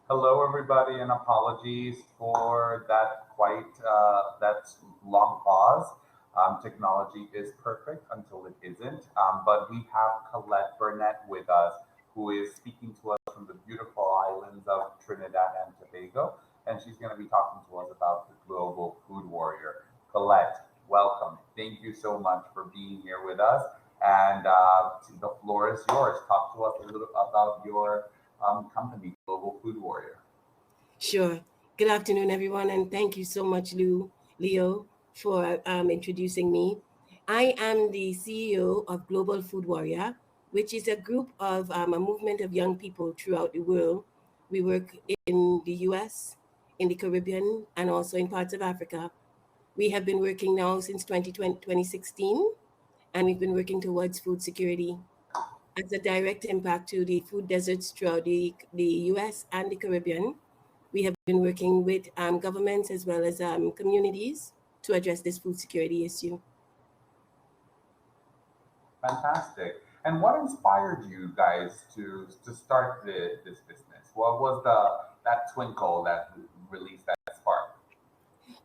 Hello, everybody, and apologies for that that long pause. Technology is perfect until it isn't. But we have Colette Burnett with us, who is speaking to us from the beautiful islands of Trinidad and Tobago, and she's going to be talking to us about the global food warrior. Colette, welcome. Thank you so much for being here with us. And the floor is yours. Talk to us a little about your company, Global Food Warrior. Sure. Good afternoon, everyone, and thank you so much, Leo, for introducing me. I am the CEO of Global Food Warrior, which is a group of a movement of young people throughout the world. We work in the US, in the Caribbean, and also in parts of Africa. We have been working now since 2016, and we've been working towards food security as a direct impact to the food deserts throughout the US and the Caribbean. We have been working with governments as well as communities to address this food security issue. Fantastic. And what inspired you guys to start this business? What was the that twinkle that released that spark?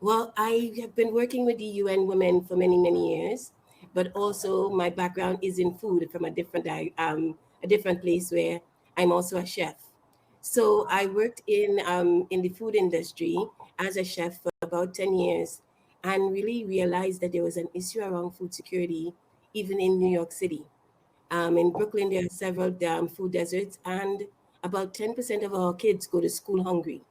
Well, I have been working with the UN Women for many, many years, but also my background is in food from a different place where I'm also a chef. So I worked in the food industry as a chef for about 10 years, and really realized that there was an issue around food security, even in New York City. In Brooklyn, there are several food deserts, and about 10% of our kids go to school hungry.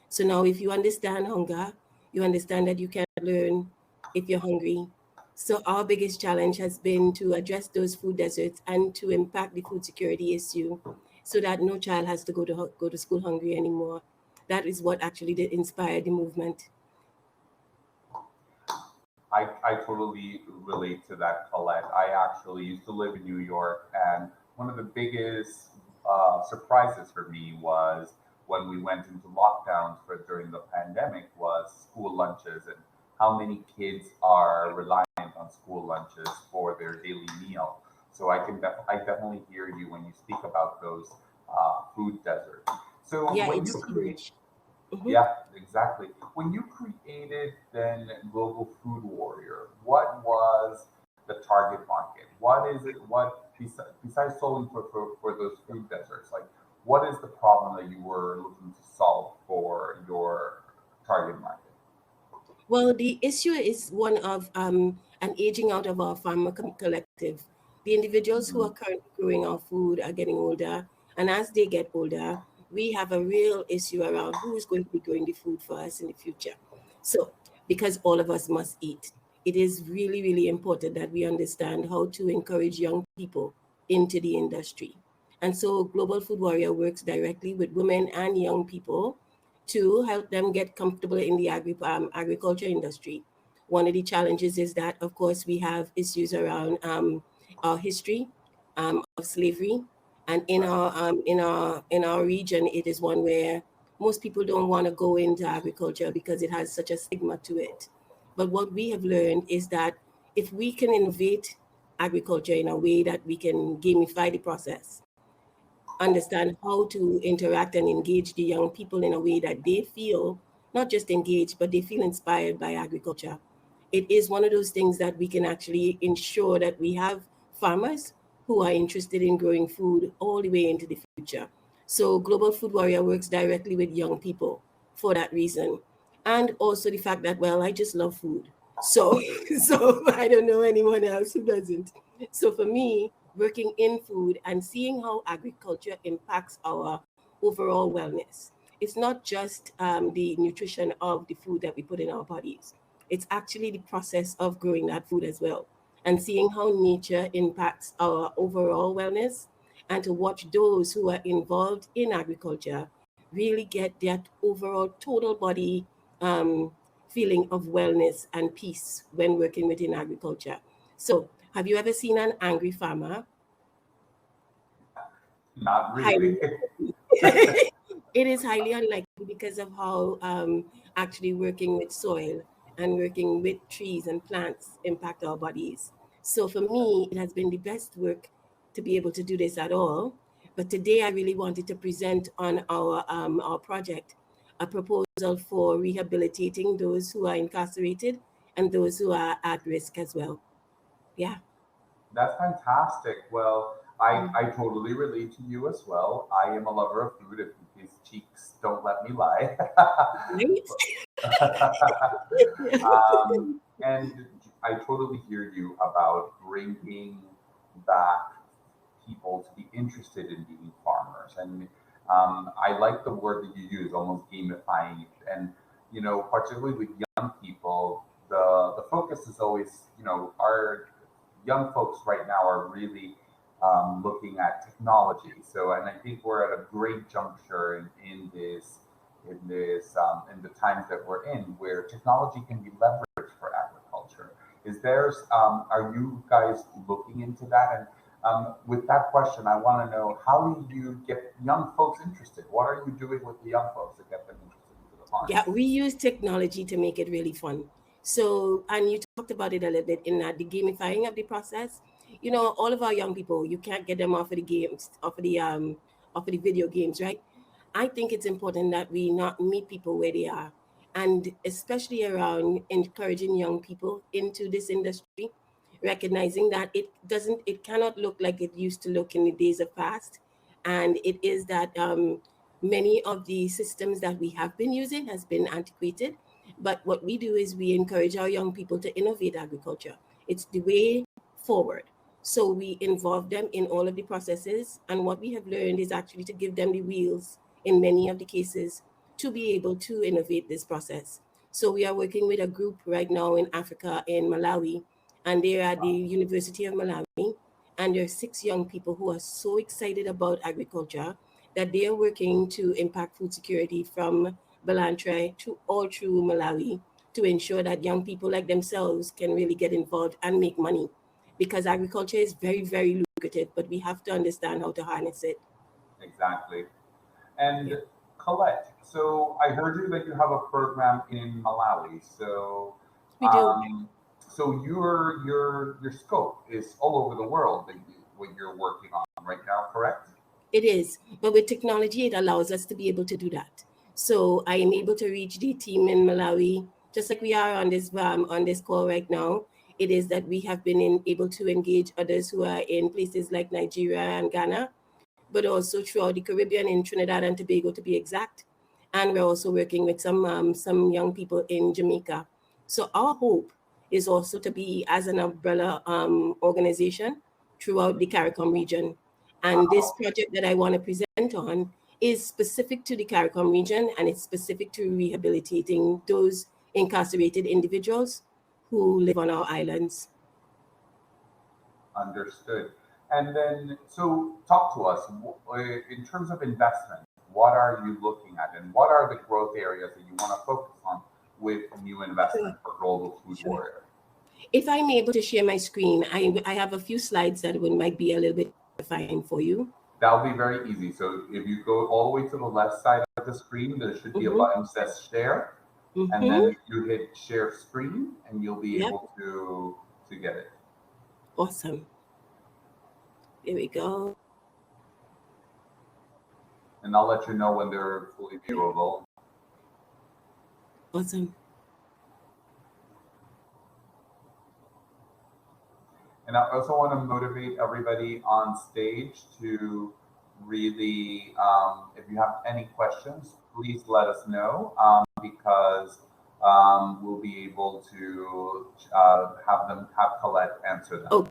So now, if you understand hunger, you understand that you can learn if you're hungry. So our biggest challenge has been to address those food deserts and to impact the food security issue, so that no child has to go to school hungry anymore. That is what actually did inspire the movement. I totally relate to that, Colette. I actually used to live in New York, and one of the biggest surprises for me was when we went into lockdowns for during the pandemic was school lunches and how many kids are reliant on school lunches for their daily meal. So I definitely hear you when you speak about those food deserts. So Yeah, when you it's create huge. Mhm. yeah, exactly. When you created then Global Food Warrior, what was the target market? What is it? Besides solving for those food deserts, like what is the problem that you were looking to solve for your target market? Well, the issue is one of an aging out of our collective. The individuals who Mhm. are currently growing our food are getting older, and as they get older, we have a real issue around who is going to be growing the food for us in the future. So, because all of us must eat, it is really, really important that we understand how to encourage young people into the industry. And so, Global Food Warrior works directly with women and young people to help them get comfortable in the agriculture industry. One of the challenges is that, of course, we have issues around our history of slavery, and Right. in our region, it is one where most people don't want to go into agriculture because it has such a stigma to it. But what we have learned is that if we can innovate agriculture in a way that we can gamify the process, understand how to interact and engage the young people in a way that they feel not just engaged, but they feel inspired by agriculture. It is one of those things that we can actually ensure that we have farmers who are interested in growing food all the way into the future. So, Global Food Warrior works directly with young people for that reason. And also the fact that, well, I just love food. So, so I don't know anyone else who doesn't. So for me, working in food and seeing how agriculture impacts our overall wellness, it's not just the nutrition of the food that we put in our bodies. It's actually the process of growing that food as well, and seeing how nature impacts our overall wellness, and to watch those who are involved in agriculture really get that overall total body um, feeling of wellness and peace when working within agriculture. So, have you ever seen an angry farmer? Not really. Highly unlikely. It is highly unlikely because of how actually working with soil and working with trees and plants impact our bodies. So for me, it has been the best work to be able to do this at all. But today I really wanted to present on our project a proposal for rehabilitating those who are incarcerated and those who are at risk as well. Yeah. That's fantastic. Well, I totally relate to you as well. I am a lover of food, if his cheeks don't let me lie. Right? And I totally hear you about bringing back people to be interested in being farmers. And I like the word that you use, almost gamifying it. And particularly with young people, the focus is always, our young folks right now are really looking at technology. So, and I think we're at a great juncture in the times that we're in, where technology can be leveraged for agriculture. Are you guys looking into that? And with that question, I want to know, how do you get young folks interested? What are you doing with the young folks to get them interested into the farm? Yeah, we use technology to make it really fun. So, and you talked about it a little bit in that the gamifying of the process. All of our young people, you can't get them off of the games, off of the video games, right? I think it's important that we not meet people where they are, and especially around encouraging young people into this industry, recognizing that it cannot look like it used to look in the days of past, and it is that many of the systems that we have been using has been antiquated. But what we do is we encourage our young people to innovate agriculture. It's the way forward. So we involve them in all of the processes. And what we have learned is actually to give them the wheels in many of the cases to be able to innovate this process. So we are working with a group right now in Africa, in Malawi, and they're at the University of Malawi. And there are 6 young people who are so excited about agriculture that they are working to impact food security from Ballantrae to all through Malawi to ensure that young people like themselves can really get involved and make money. Because agriculture is very, very lucrative, but we have to understand how to harness it. Exactly. And Yeah, Colette, so I heard you that you have a program in Malawi. So, we do. your scope is all over the world what you're working on right now, correct? It is. But with technology, it allows us to be able to do that. So I am able to reach the team in Malawi, just like we are on this call right now. It is that we have been able to engage others who are in places like Nigeria and Ghana, but also throughout the Caribbean, in Trinidad and Tobago to be exact. And we're also working with some young people in Jamaica. So our hope is also to be as an umbrella organization throughout the CARICOM region. And this Wow. project that I want to present on is specific to the CARICOM region, and it's specific to rehabilitating those incarcerated individuals who live on our islands. Understood. And then, so talk to us in terms of investment. What are you looking at, and what are the growth areas that you want to focus on with new Sure, investment for Global Food sure. Warrior? If I'm able to share my screen, I have a few slides that might be a little bit fine for you. That'll be very easy. So if you go all the way to the left side of the screen, there should be a Mm-hmm. button that says share, and Mm-hmm. then you hit share screen, and you'll be Yep. able to get it. Awesome. There we go. And I'll let you know when they're fully viewable. Awesome. And I also want to motivate everybody on stage to really, if you have any questions, please let us know, because we'll be able to have Colette answer them. Oh,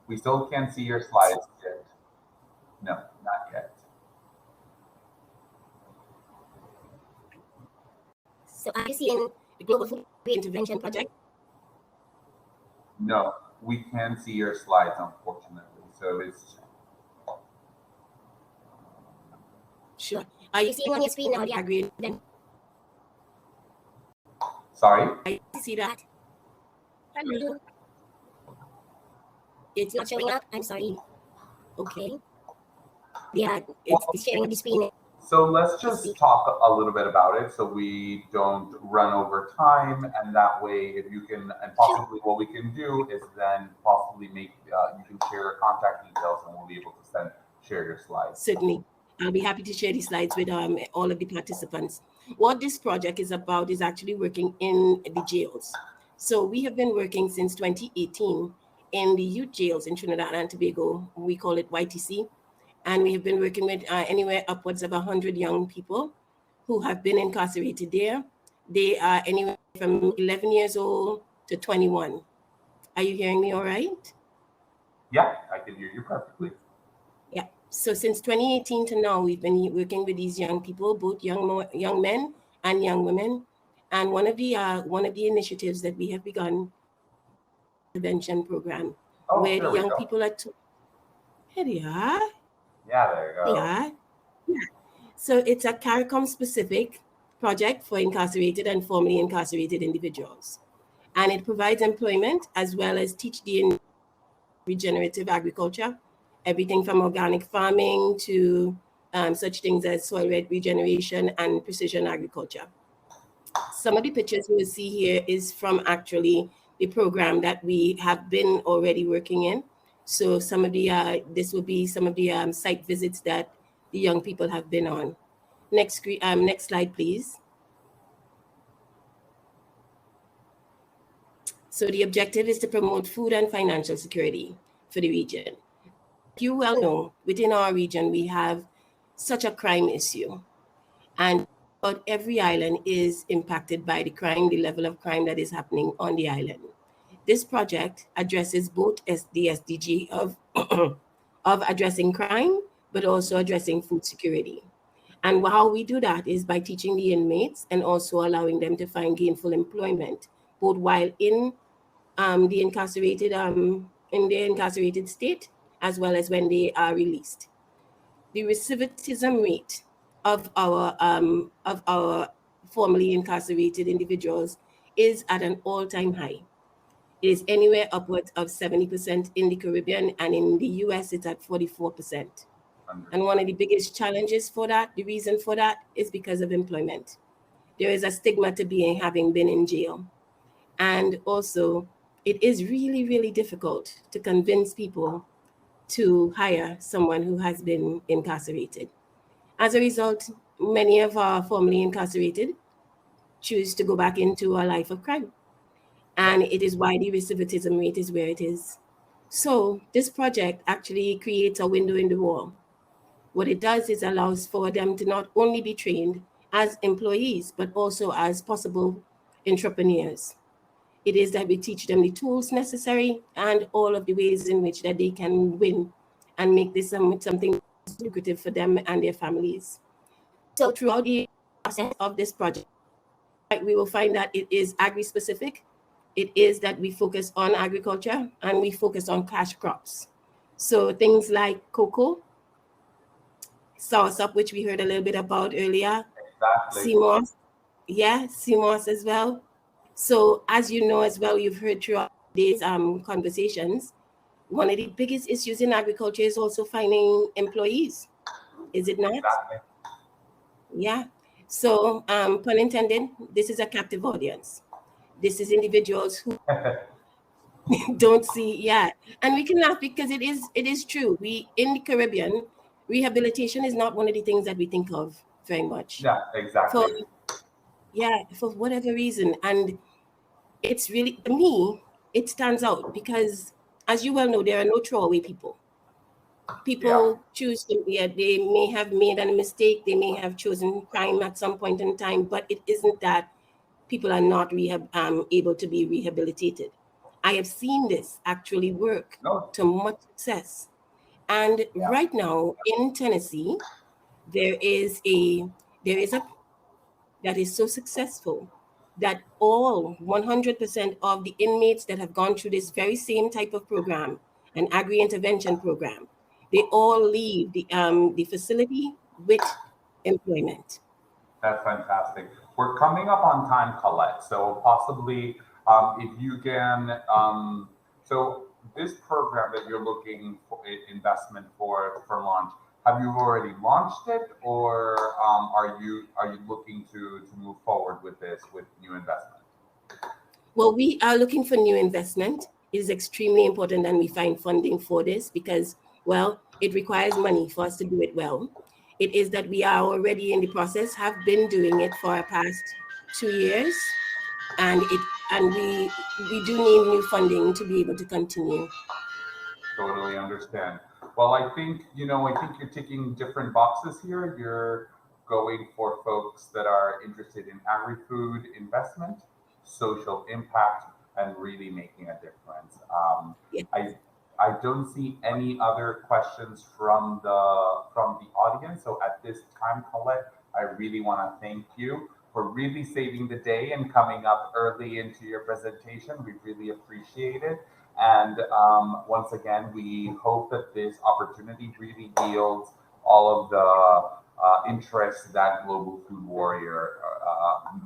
We still can't see your slides yet. No, not yet. so are you seeing the Global Food Intervention Project? No, we can see your slides, unfortunately. So it's Sure. Are you seeing on your screen now the agri? sorry. I see that. Hello. It's not showing up. I'm sorry. Okay. Yeah, it's sharing of the screen. So let's just talk a little bit about it so we don't run over time. And that way, if you can, and possibly what we can do is then possibly you can share your contact details and we'll be able to share your slides. Certainly. I'll be happy to share these slides with all of the participants. What this project is about is actually working in the jails. So we have been working since 2018 in the youth jails in Trinidad and Tobago. We call it YTC. And we have been working with anywhere upwards of 100 young people who have been incarcerated there. They are anywhere from 11 years old to 21. Are you hearing me all right? Yeah, I can hear you perfectly. Yeah. So since 2018 to now, we've been working with these young people, both young men and young women. And one of the initiatives that we have begun intervention program, where the young people are. Here they are. Yeah, there you go. Yeah. So it's a CARICOM specific project for incarcerated and formerly incarcerated individuals, and it provides employment as well as teach the regenerative agriculture, everything from organic farming to such things as soil regeneration and precision agriculture. Some of the pictures you will see here is from actually the program that we have been already working in. So some of the this will be some of the site visits that the young people have been on. Next slide, please. So the objective is to promote food and financial security for the region. You well know, within our region, we have such a crime issue. And about every island is impacted by the crime, the level of crime that is happening on the island. This project addresses both the SDG of, of addressing crime, but also addressing food security. And how we do that is by teaching the inmates and also allowing them to find gainful employment, both while in the incarcerated state, as well as when they are released. The recidivism rate of our formerly incarcerated individuals is at an all-time high. It is anywhere upwards of 70% in the Caribbean, and in the US, it's at 44%. And one of the biggest challenges for that, the reason for that, is because of employment. There is a stigma to having been in jail. And also, it is really, really difficult to convince people to hire someone who has been incarcerated. As a result, many of our formerly incarcerated choose to go back into a life of crime. And it is why the recidivism rate is where it is. So this project actually creates a window in the wall. What it does is allows for them to not only be trained as employees, but also as possible entrepreneurs. It is that we teach them the tools necessary and all of the ways in which that they can win and make this something lucrative for them and their families. So throughout the process of this project, we will find that it is agri-specific. It is that we focus on agriculture and we focus on cash crops. So things like cocoa, soursop, which we heard a little bit about earlier, Exactly. sea moss, sea moss as well. So as you know as well, you've heard throughout these conversations, one of the biggest issues in agriculture is also finding employees. Is it not? Exactly. Yeah. So pun intended, this is a captive audience. This is individuals who don't see, and we can laugh because it is true. We in the Caribbean, rehabilitation is not one of the things that we think of very much. Yeah, exactly. For whatever reason. And it's really, to me, it stands out because, as you well know, there are no throwaway people. People choose to, they may have made a mistake, they may have chosen crime at some point in time, but it isn't that people are not able to be rehabilitated. I have seen this actually work to much success. And right now in Tennessee, there is a that is so successful that all 100% of the inmates that have gone through this very same type of program, an agri-intervention program, they all leave the facility with employment. That's fantastic. We're coming up on time, Colette. So possibly, if you can, so this program that you're looking for investment for launch, have you already launched it, or are you looking to move forward with this with new investment? Well, we are looking for new investment. It is extremely important that we find funding for this because, well, It requires money for us to do it well. It is that we are already in the process, have been doing it for the past 2 years, and we do need new funding to be able to continue. Totally understand. Well, I think you're ticking different boxes here. You're going for folks that are interested in agri-food investment, social impact, and really making a difference. Yeah. I don't see any other questions from the audience. So at this time, Colette, I really want to thank you for really saving the day and coming up early into your presentation. We really appreciate it. And once again, we hope that this opportunity really yields all of the interest that Global Food Warrior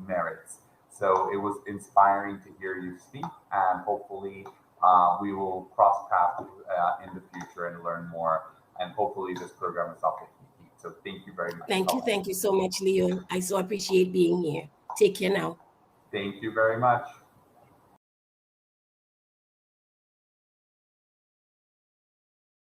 merits. So it was inspiring to hear you speak, and hopefully we will cross paths in the future and learn more. And hopefully this program is up to heat. So thank you very much. Thank you so much, Leo. I so appreciate being here. Take care now. Thank you very much.